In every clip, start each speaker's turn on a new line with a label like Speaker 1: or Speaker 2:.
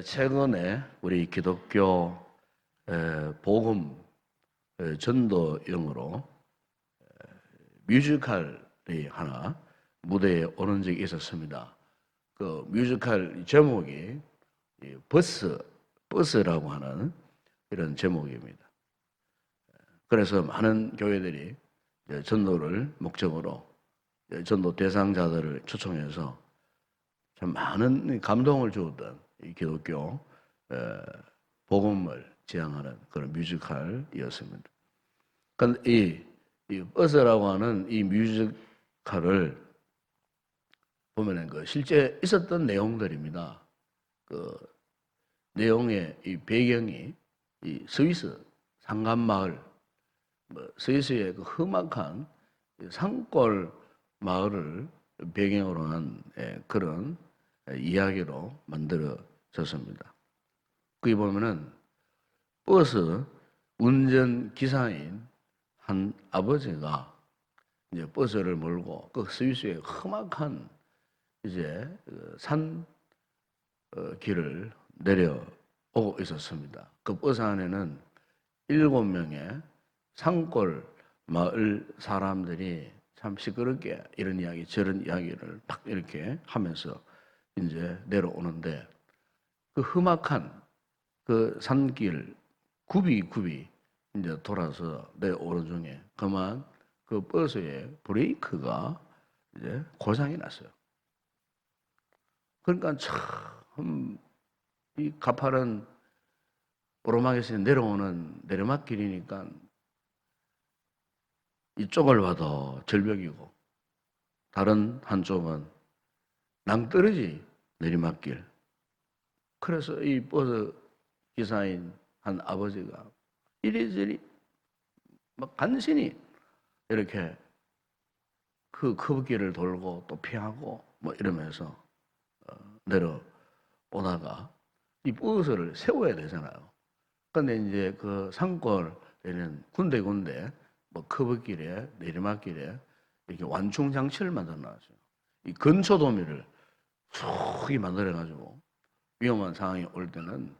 Speaker 1: 최근에 우리 기독교 복음 전도용으로 뮤지컬이 하나 무대에 오른 적이 있었습니다. 그 뮤지컬 제목이 버스라고 하는 이런 제목입니다. 그래서 많은 교회들이 전도를 목적으로 전도 대상자들을 초청해서 참 많은 감동을 주었던 이 기독교 복음을 지향하는 그런 뮤지컬이었습니다. 그런데 이 버스라고 하는 이 뮤지컬을 보면은 그 실제 있었던 내용들입니다. 그 내용의 이 배경이 이 스위스 상간마을, 스위스의 그 험악한 산골 마을을 배경으로 한 그런 이야기로 만들어졌습니다. 거기 보면은 버스 운전 기사인 한 아버지가 이제 버스를 몰고 그 스위스의 험악한 이제 산 길을 내려오고 있었습니다. 그 버스 안에는 7명의 산골 마을 사람들이 참 시끄럽게 이런 이야기 저런 이야기를 막 이렇게 하면서 이제 내려오는데 그 험악한 그 산길 굽이 이제 돌아서 내려오는 중에 그만 그 버스의 브레이크가 이제 고장이 났어요. 그러니까 참 이 가파른 오르막에서 내려오는 내리막길이니까 이쪽을 봐도 절벽이고 다른 한쪽은 낭떠러지 내리막길. 그래서 이 버스 기사인 한 아버지가 이리저리 막 간신히 이렇게 그 커브길을 돌고 또 피하고 뭐 이러면서 내려오다가 이 버스를 세워야 되잖아요. 근데 이제 그 산골에는 군데군데 뭐 커브길에 내리막길에 이렇게 완충 장치를 만들어 놨어요. 이 건초도미를 쑥이 만들어가지고 위험한 상황이 올 때는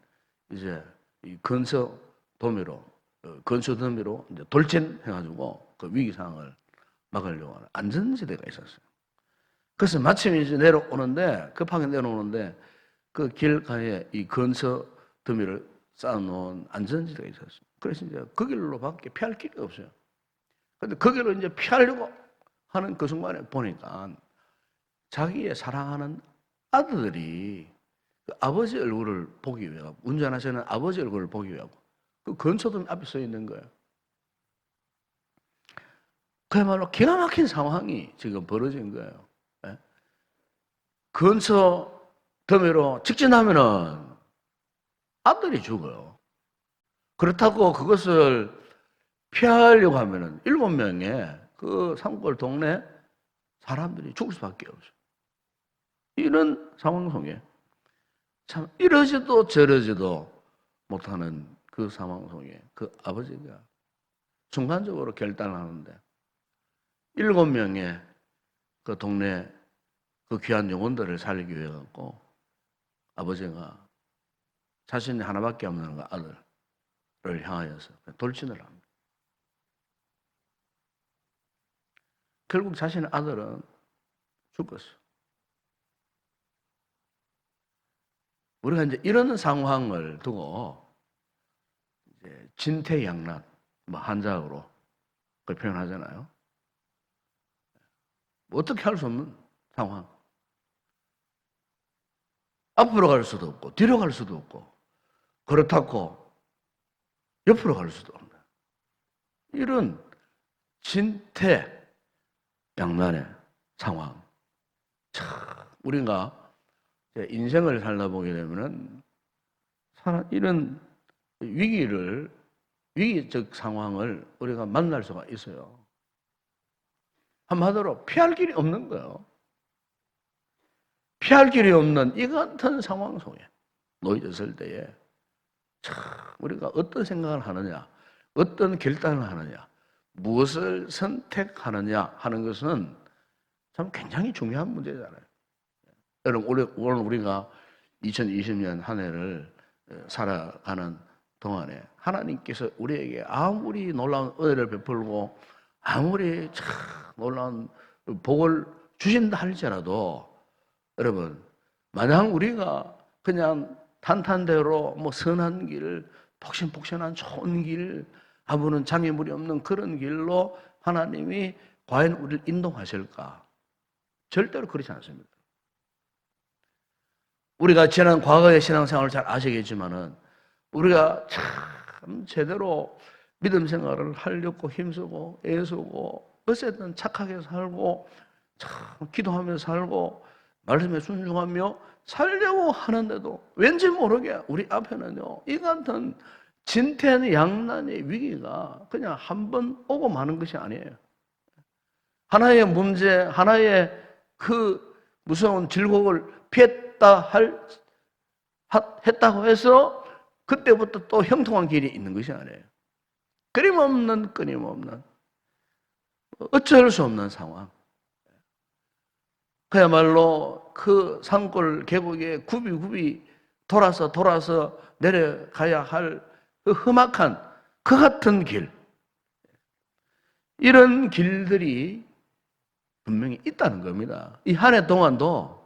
Speaker 1: 이제 이 건초도미로 이제 돌진해가지고 그 위기 상황을 막으려고 하는 안전지대가 있었어요. 그래서 마침 이제 급하게 내려오는데 그 길가에 이 건초도미를 쌓아놓은 안전지대가 있었어요. 그래서 이제 그 길로밖에 피할 길이 없어요. 근데 그 길로 이제 피하려고 하는 그 순간에 보니까 자기의 사랑하는 아들들이 그 아버지 얼굴을 보기 위하고 운전하시는 아버지 얼굴을 보기 위하고 그 건초도미 앞에 서 있는 거예요. 그야말로 기가 막힌 상황이 지금 벌어진 거예요. 예? 건초도미로 직진하면은 아들이 죽어요. 그렇다고 그것을 피하려고 하면은 7명의 그 산골 동네 사람들이 죽을 수밖에 없어요. 이런 상황 속에 참 이러지도 저러지도 못하는 그 상황 속에 그 아버지가 순간적으로 결단하는데 7명의 그 동네 그 귀한 영혼들을 살리기 위해 갖고 아버지가 자신이 하나밖에 없는 그 아들을 향하여서 돌진을 합니다. 결국 자신의 아들은 죽었어요. 우리가 이제 이런 상황을 두고 이제 진퇴양난, 뭐 한자어로 그걸 표현하잖아요. 뭐 어떻게 할 수 없는 상황. 앞으로 갈 수도 없고 뒤로 갈 수도 없고 그렇다고 옆으로 갈 수도 없는 이런 진퇴양난의 상황. 참 우리가 인생을 살다 보게 되면은 이런 위기적 상황을 우리가 만날 수가 있어요. 한마디로 피할 길이 없는 거예요. 피할 길이 없는 이 같은 상황 속에 놓여졌을 때에 참 우리가 어떤 생각을 하느냐, 어떤 결단을 하느냐, 무엇을 선택하느냐 하는 것은 참 굉장히 중요한 문제잖아요. 여러분, 오늘 우리가 2020년 한 해를 살아가는 동안에 하나님께서 우리에게 아무리 놀라운 은혜를 베풀고 아무리 참 놀라운 복을 주신다 할지라도 여러분, 만약 우리가 그냥 탄탄대로 뭐 선한 길, 폭신폭신한 좋은 길, 아무런 장애물이 없는 그런 길로 하나님이 과연 우리를 인도하실까? 절대로 그렇지 않습니다. 우리가 지난 과거의 신앙생활을 잘 아시겠지만은 우리가 참 제대로 믿음 생활을 하려고 힘쓰고 애쓰고 어쨌든 착하게 살고 참 기도하며 살고 말씀에 순종하며 살려고 하는데도 왠지 모르게 우리 앞에는요 이 같은 진퇴양난의 위기가 그냥 한 번 오고 마는 것이 아니에요. 하나의 문제, 하나의 그 무서운 질곡을 했다고 해서 그때부터 또 형통한 길이 있는 것이 아니에요. 끊임없는 어쩔 수 없는 상황. 그야말로 그 산골 계곡에 굽이 돌아서 내려가야 할 그 험악한 그 같은 길. 이런 길들이 분명히 있다는 겁니다. 이 한 해 동안도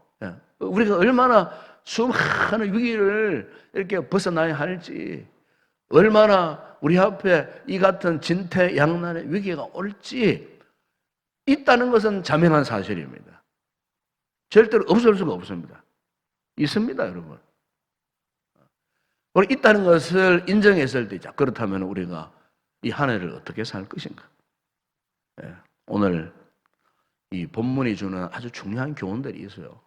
Speaker 1: 우리가 얼마나 수많은 위기를 이렇게 벗어나야 할지, 얼마나 우리 앞에 이 같은 진퇴양난의 위기가 올지 있다는 것은 자명한 사실입니다. 절대로 없을 수가 없습니다. 있습니다, 여러분. 우리 있다는 것을 인정했을 때, 자, 그렇다면 우리가 이 한 해를 어떻게 살 것인가? 오늘 이 본문이 주는 아주 중요한 교훈들이 있어요.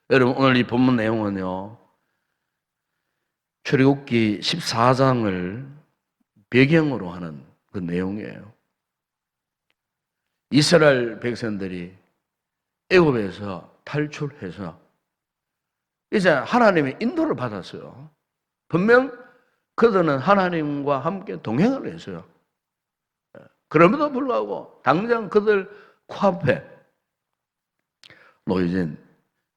Speaker 1: 여러분, 오늘 이 본문 내용은요, 출애굽기 14장을 배경으로 하는 그 내용이에요. 이스라엘 백성들이 애굽에서 탈출해서 이제 하나님의 인도를 받았어요. 분명 그들은 하나님과 함께 동행을 했어요. 그럼에도 불구하고 당장 그들 코앞에 놓여진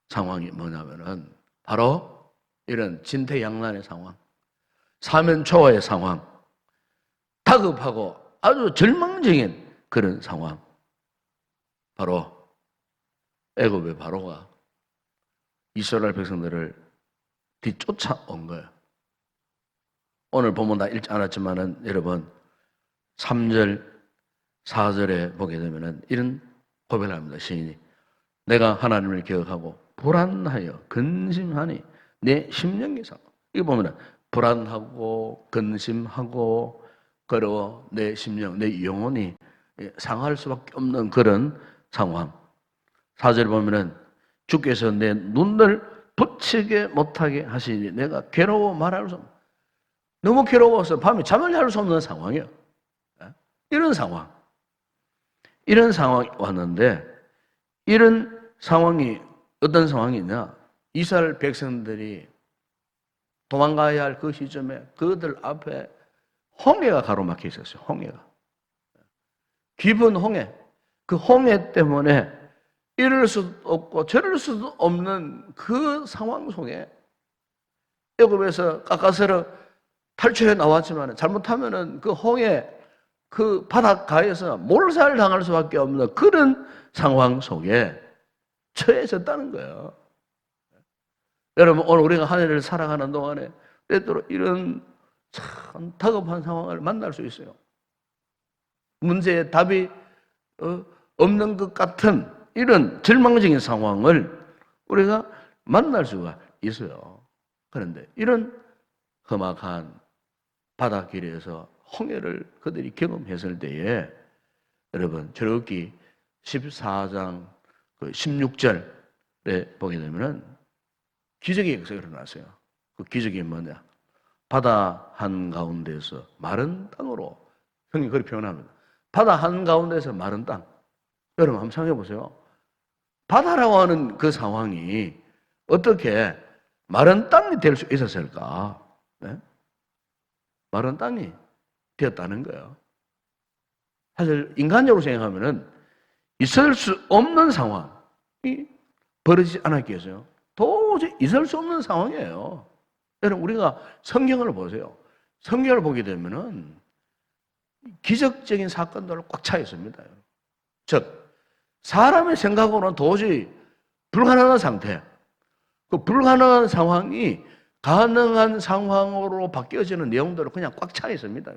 Speaker 1: 상황이 뭐냐면은 바로 이런 진퇴양난의 상황, 사면초가의 상황, 다급하고 아주 절망적인 그런 상황. 바로 애굽의 바로가 이스라엘 백성들을 뒤쫓아온 거예요. 오늘 본문 다 읽지 않았지만은 여러분 3절, 4절에 보게 되면은 이런 고백을 합니다. 시인이 내가 하나님을 기억하고 불안하여 근심하니 내 심령이 상하. 이거 보면은 불안하고 근심하고 그리고 내 심령, 내 영혼이 상할 수밖에 없는 그런 상황. 4절에 보면은 주께서 내 눈을 붙이게 못하게 하시니 내가 괴로워 말할 수 없는, 너무 괴로워서 밤에 잠을 잘 수 없는 상황이에요. 이런 상황이 왔는데 이런 상황이 어떤 상황이냐? 이스라엘 백성들이 도망가야 할 그 시점에 그들 앞에 홍해가 가로막혀 있었어요. 홍해가. 깊은 홍해. 그 홍해 때문에 이럴 수도 없고 저럴 수도 없는 그 상황 속에 애굽에서 가까스로 탈출해 나왔지만 잘못하면은 그 홍해 그 바닷가에서 몰살 당할 수밖에 없는 그런 상황 속에 처해졌다는 거예요. 여러분, 오늘 우리가 한 해를 살아가는 동안에 때때로 이런 참 다급한 상황을 만날 수 있어요. 문제의 답이 없는 것 같은 이런 절망적인 상황을 우리가 만날 수가 있어요. 그런데 이런 험악한 바닷길에서 홍해를 그들이 경험했을 때에 여러분 출애굽기 14장 16절에 보게 되면은 기적이 여기서 일어났어요. 그 기적이 뭐냐? 바다 한가운데서 마른 땅으로, 형님 그렇게 표현합니다. 바다 한가운데서 마른 땅. 여러분 한번 생각해 보세요. 바다라고 하는 그 상황이 어떻게 마른 땅이 될 수 있었을까? 네? 마른 땅이 되었다는 거예요. 사실 인간적으로 생각하면은 있을 수 없는 상황이 벌어지지 않았겠어요. 도저히 있을 수 없는 상황이에요. 여러분, 우리가 성경을 보세요. 성경을 보게 되면은 기적적인 사건들로 꽉 차 있습니다. 즉, 사람의 생각으로는 도저히 불가능한 상태, 그 불가능한 상황이 가능한 상황으로 바뀌어지는 내용들로 그냥 꽉 차 있습니다.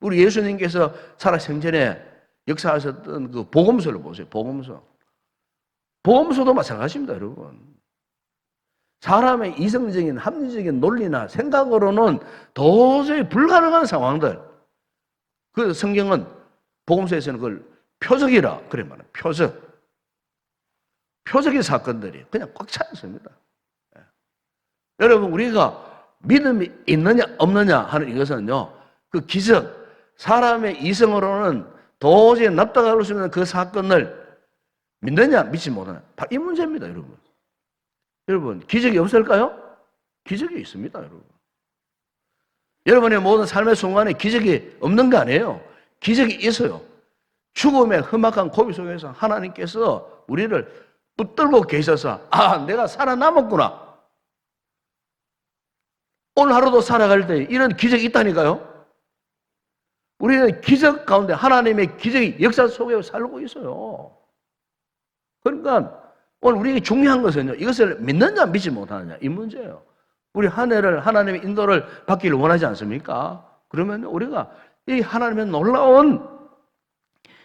Speaker 1: 우리 예수님께서 살아생전에 역사하셨던 그 복음서를 보세요. 복음서. 복음서도 마찬가지입니다, 여러분. 사람의 이성적인 합리적인 논리나 생각으로는 도저히 불가능한 상황들. 그 성경은 복음서에서는 그걸 표적이라 그래 말해요. 표적. 표적의 사건들이 그냥 꽉 차 있습니다. 여러분, 우리가 믿음이 있느냐 없느냐 하는 이것은요, 그 기적, 사람의 이성으로는 도저히 납득할 수 없는 그 사건을 믿느냐 믿지 못하냐, 바로 이 문제입니다. 여러분. 여러분, 기적이 없을까요? 기적이 있습니다. 여러분. 여러분의 모든 삶의 순간에 기적이 없는 거 아니에요. 기적이 있어요. 죽음의 험악한 고비 속에서 하나님께서 우리를 붙들고 계셔서, 아, 내가 살아남았구나. 오늘 하루도 살아갈 때 이런 기적이 있다니까요. 우리는 기적 가운데 하나님의 기적의 역사 속에 살고 있어요. 그러니까 오늘 우리에게 중요한 것은요, 이것을 믿느냐 믿지 못하느냐, 이 문제예요. 우리 한 해를 하나님의 인도를 받기를 원하지 않습니까? 그러면 우리가 이 하나님의 놀라운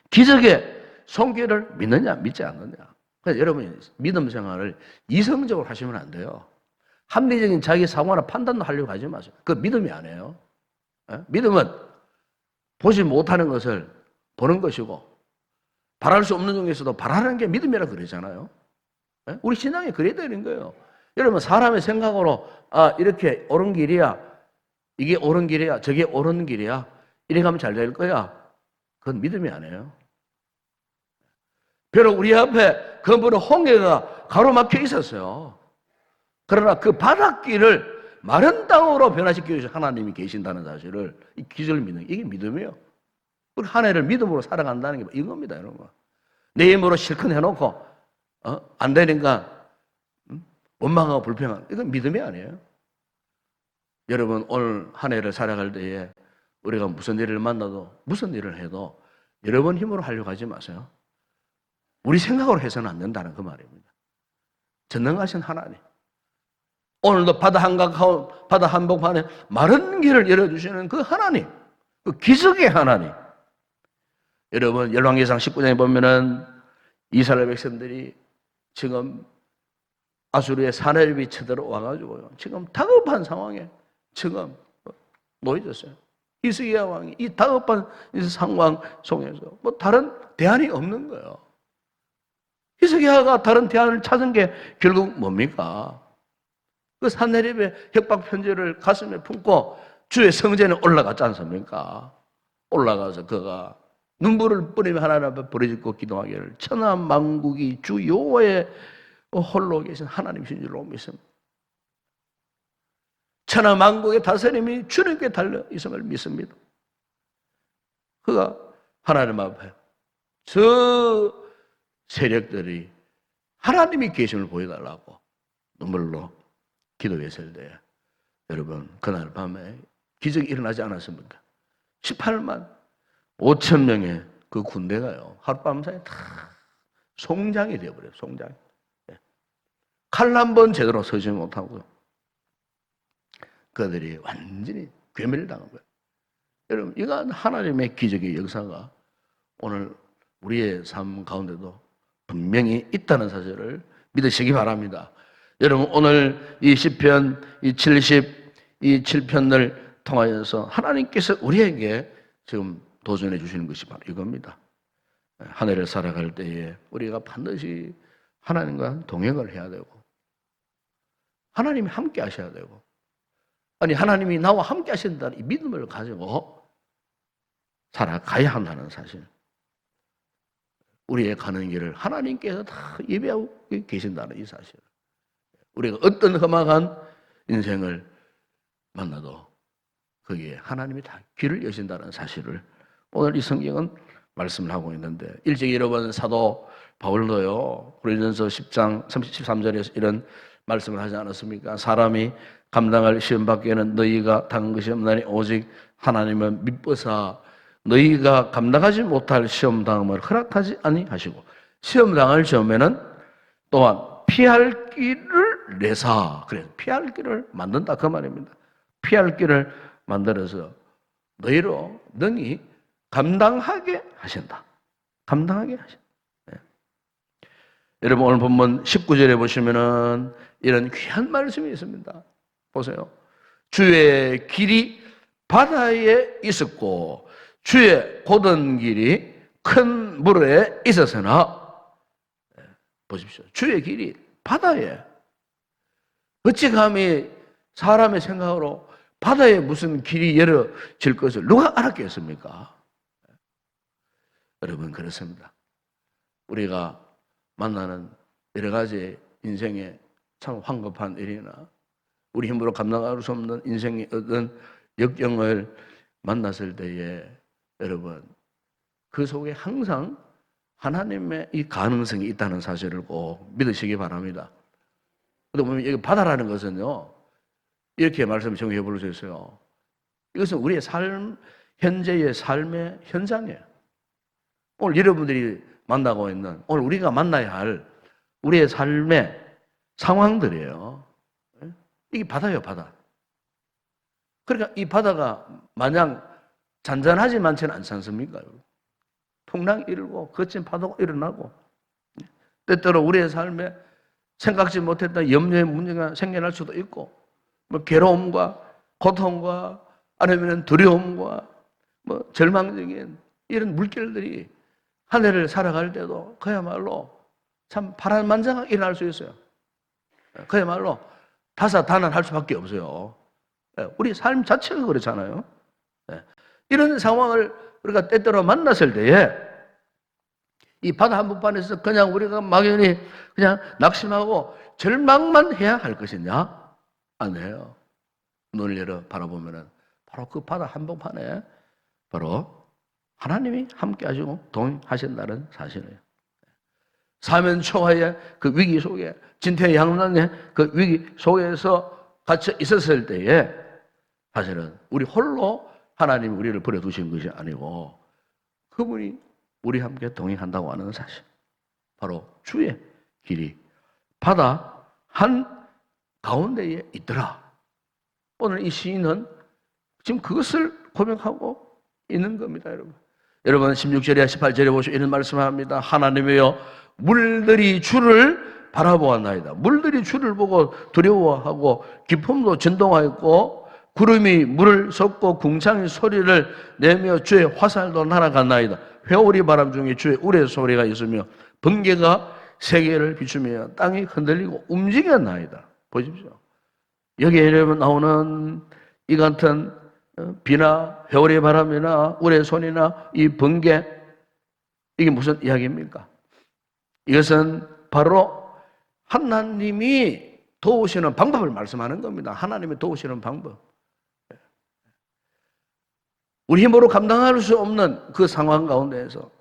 Speaker 1: 기적의 손길을 믿느냐 믿지 않느냐. 그래서 여러분이 믿음 생활을 이성적으로 하시면 안 돼요. 합리적인 자기 사고나 판단도 하려고 하지 마세요. 그 믿음이 아니에요. 믿음은 보지 못하는 것을 보는 것이고, 바랄 수 없는 중에서도 바라는 게 믿음이라 그러잖아요. 우리 신앙이 그래야 되는 거예요. 여러분, 사람의 생각으로, 아, 이렇게 옳은 길이야, 이게 옳은 길이야, 저게 옳은 길이야, 이래 가면 잘 될 거야, 그건 믿음이 아니에요. 비록 우리 앞에 그분의 홍해가 가로막혀 있었어요. 그러나 그 바닷길을 마른 땅으로 변화시켜 주신 하나님이 계신다는 사실을, 이 기적을 믿는, 이게 믿음이에요. 우리 한 해를 믿음으로 살아간다는 게 이겁니다, 여러분. 내 힘으로 실컷 해놓고 안 되니까 원망하고 불평하는, 이건 믿음이 아니에요. 여러분, 오늘 한 해를 살아갈 때에 우리가 무슨 일을 만나도, 무슨 일을 해도 여러분 힘으로 하려고 하지 마세요. 우리 생각으로 해서는 안 된다는 그 말입니다. 전능하신 하나님, 오늘도 바다 한복판에 마른 길을 열어주시는 그 하나님, 그 기적의 하나님. 여러분, 열왕기상 19장에 보면은 이스라엘 백성들이 지금 아수르의 사내립이 쳐들어와가지고요, 지금 다급한 상황에 지금 놓여졌어요. 히스기야 왕이 이 다급한 상황 속에서 뭐 다른 대안이 없는 거예요. 히스기야가 다른 대안을 찾은 게 결국 뭡니까? 그 산헤립의 협박 편지를 가슴에 품고 주의 성전에 올라갔지 않습니까? 올라가서 그가 눈물을 뿌리며 하나님 앞에 부르짖고 기도하기를, 천하 만국이 주 여호와의 홀로 계신 하나님이신 줄로 믿습니다. 천하 만국의 다스림이 주님께 달려 있음을 믿습니다. 그가 하나님 앞에 저 세력들이 하나님이 계심을 보여달라고 눈물로 기도했을 때, 여러분, 그날 밤에 기적이 일어나지 않았습니까? 18만 5천 명의 그 군대가요, 하룻밤 사이에 다 송장이 되어버려요. 송장이. 칼 한 번 제대로 서지 못하고요, 그들이 완전히 괴멸을 당한 거예요. 여러분, 이건 하나님의 기적의 역사가 오늘 우리의 삶 가운데도 분명히 있다는 사실을 믿으시기 바랍니다. 여러분, 오늘 이 시편 이 77편을 통하여서 하나님께서 우리에게 지금 도전해 주시는 것이 바로 이겁니다. 한 해를 살아갈 때에 우리가 반드시 하나님과 동행을 해야 되고, 하나님이 함께 하셔야 되고, 아니, 하나님이 나와 함께 하신다는 이 믿음을 가지고 살아가야 한다는 사실, 우리의 가는 길을 하나님께서 다 예비하고 계신다는 이 사실, 우리가 어떤 험악한 인생을 만나도 거기에 하나님이 다 길을 여신다는 사실을 오늘 이 성경은 말씀을 하고 있는데 일찍 여러분 사도 바울도요 고린도전서 10장 33절에서 이런 말씀을 하지 않았습니까? 사람이 감당할 시험 밖에는 너희가 당한 것이 없나니 오직 하나님은 미쁘사 너희가 감당하지 못할 시험 당함을 허락하지 아니하시고 시험 당할 점에는 또한 피할 길을 내사 그래서 피할 길을 만든다 그 말입니다. 피할 길을 만들어서 너희로 능히 감당하게 하신다. 감당하게 하신다. 네. 여러분 오늘 본문 19절에 보시면은 이런 귀한 말씀이 있습니다. 보세요. 주의 길이 바다에 있었고 주의 곧은 길이 큰 물에 있었으나 보십시오. 주의 길이 바다에 어찌 감히 사람의 생각으로 바다에 무슨 길이 열어질 것을 누가 알았겠습니까? 여러분 그렇습니다. 우리가 만나는 여러 가지 인생의 참 황급한 일이나 우리 힘으로 감당할 수 없는 인생의 어떤 역경을 만났을 때에 여러분 그 속에 항상 하나님의 이 가능성이 있다는 사실을 꼭 믿으시기 바랍니다. 그런데 보면 여기 바다라는 것은요 이렇게 말씀을 정리해 볼 수 있어요. 이것은 우리의 삶, 현재의 삶의 현장이에요. 오늘 여러분들이 만나고 있는 오늘 우리가 만나야 할 우리의 삶의 상황들이에요. 이게 바다예요, 바다. 그러니까 이 바다가 마냥 잔잔하지 않지는 않지 않습니까? 풍랑이 일고 거친 파도가 일어나고 때때로 우리의 삶에 생각지 못했던 염려의 문제가 생겨날 수도 있고 뭐 괴로움과 고통과 아니면 두려움과 뭐 절망적인 이런 물결들이 한 해를 살아갈 때도 그야말로 참 파란만장하게 일어날 수 있어요. 그야말로 다사다난할 수밖에 없어요. 우리 삶 자체가 그렇잖아요. 이런 상황을 우리가 때때로 만났을 때에 이 바다 한복판에서 그냥 우리가 막연히 그냥 낙심하고 절망만 해야 할 것이냐? 아니에요. 눈을 열어 바라보면은 바로 그 바다 한복판에 바로 하나님이 함께 하시고 동행하신다는 사실이에요. 사면초가의 그 위기 속에 진퇴양난의 그 위기 속에서 갇혀 있었을 때에 사실은 우리 홀로 하나님이 우리를 버려두신 것이 아니고 그분이 우리 함께 동행한다고 하는 사실 바로 주의 길이 바다 한 가운데에 있더라. 오늘 이 시인은 지금 그것을 고백하고 있는 겁니다, 여러분. 여러분 16절에 18절에 보시면 이런 말씀을 합니다. 하나님이여 물들이 주를 바라보았나이다. 물들이 주를 보고 두려워하고 기품도 진동하였고 구름이 물을 섞고 궁창이 소리를 내며 주의 화살도 날아갔나이다. 회오리 바람 중에 주의 우레 소리가 있으며 번개가 세계를 비추며 땅이 흔들리고 움직였나이다. 보십시오. 여기에 여러분 나오는 이 같은 비나 회오리 바람이나 우레 소리나 이 번개 이게 무슨 이야기입니까? 이것은 바로 하나님이 도우시는 방법을 말씀하는 겁니다. 하나님이 도우시는 방법. 우리 힘으로 감당할 수 없는 그 상황 가운데에서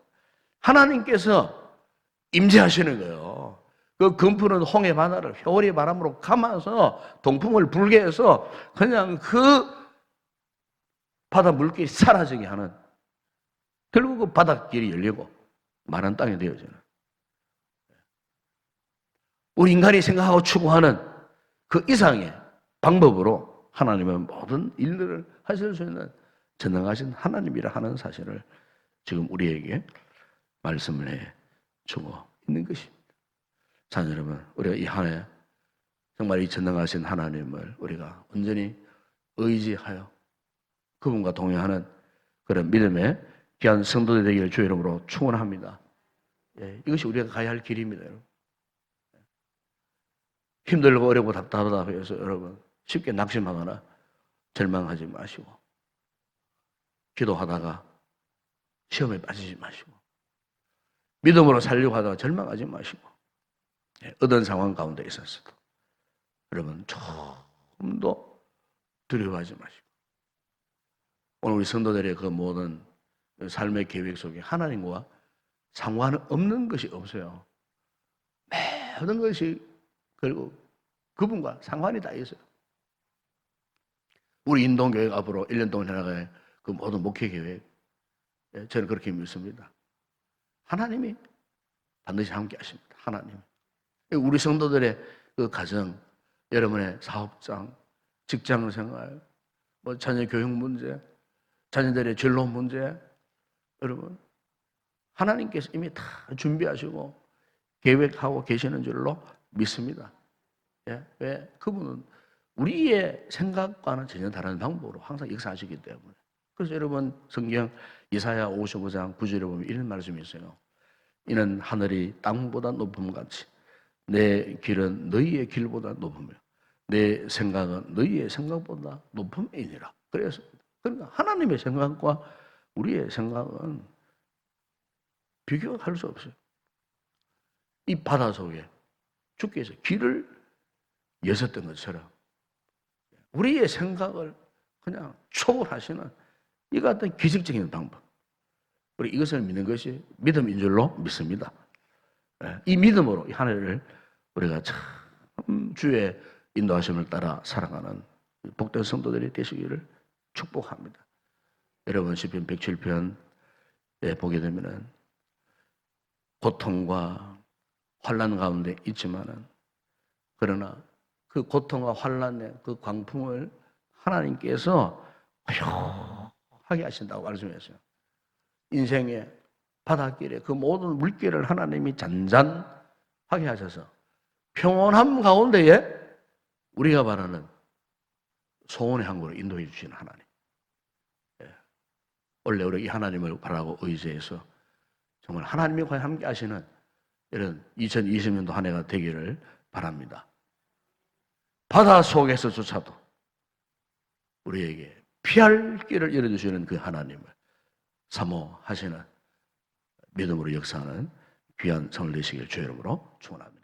Speaker 1: 하나님께서 임재하시는 거예요. 그 금푸는 홍해 바다를 회오리 바람으로 감아서 동풍을 불게 해서 그냥 그 바다 물길이 사라지게 하는 결국 그 바닷길이 열리고 마른 땅이 되어지는 우리 인간이 생각하고 추구하는 그 이상의 방법으로 하나님은 모든 일들을 하실 수 있는 전능하신 하나님이라 하는 사실을 지금 우리에게 말씀을 해주고 있는 것입니다. 자, 여러분, 우리가 이 한 해 정말 이 전능하신 하나님을 우리가 온전히 의지하여 그분과 동행하는 그런 믿음의 귀한 성도들 되기를 주의 이름으로 축원합니다. 예, 이것이 우리가 가야 할 길입니다, 여러분. 힘들고 어렵고 답답하다 해서 여러분 쉽게 낙심하거나 절망하지 마시고 기도하다가 시험에 빠지지 마시고 믿음으로 살려고 하다가 절망하지 마시고 어떤 상황 가운데 있었어도 여러분 조금도 두려워하지 마시고 오늘 우리 성도들의 그 모든 삶의 계획 속에 하나님과 상관없는 것이 없어요. 모든 것이 결국 그분과 상관이 다 있어요. 우리 인동교회 앞으로 1년 동안 해나갈 그 모든 목회 계획, 저는 그렇게 믿습니다. 하나님이 반드시 함께 하십니다. 하나님. 우리 성도들의 그 가정, 여러분의 사업장, 직장 생활, 뭐 자녀 교육 문제, 자녀들의 진로 문제, 여러분 하나님께서 이미 다 준비하시고 계획하고 계시는 줄로 믿습니다. 예? 왜? 그분은 우리의 생각과는 전혀 다른 방법으로 항상 역사하시기 때문에. 그래서 여러분 성경 이사야 55장 9절에 보면 이런 말씀이 있어요. 이는 하늘이 땅보다 높음 같이 내 길은 너희의 길보다 높으며 내 생각은 너희의 생각보다 높음이니라. 그래서 그러니까 하나님의 생각과 우리의 생각은 비교할 수 없어요. 이 바다 속에 주께서 길을 여셨던 것처럼 우리의 생각을 그냥 초월하시는 이 같은 기적적인 방법. 우리 이것을 믿는 것이 믿음인 줄로 믿습니다. 이 믿음으로 이 하늘을 우리가 참 주의 인도하심을 따라 살아가는 복된 성도들이 되시기를 축복합니다. 여러분 시편 107편에 보게 되면은 고통과 환난 가운데 있지만은 그러나 그 고통과 환난의 그 광풍을 하나님께서 고요하게 하신다고 말씀했어요. 인생의 바닷길에 그 모든 물길을 하나님이 잔잔하게 하셔서 평온함 가운데에 우리가 바라는 소원의 항구로 인도해 주시는 하나님. 원래 우리 이 하나님을 바라고 의지해서 정말 하나님이 과연 함께 하시는 이런 2020년도 한 해가 되기를 바랍니다. 바다 속에서조차도 우리에게 피할 길을 열어주시는 그 하나님을 사모하시는 믿음으로 역사하는 귀한 성을 되시길 주의 이름으로 축원합니다.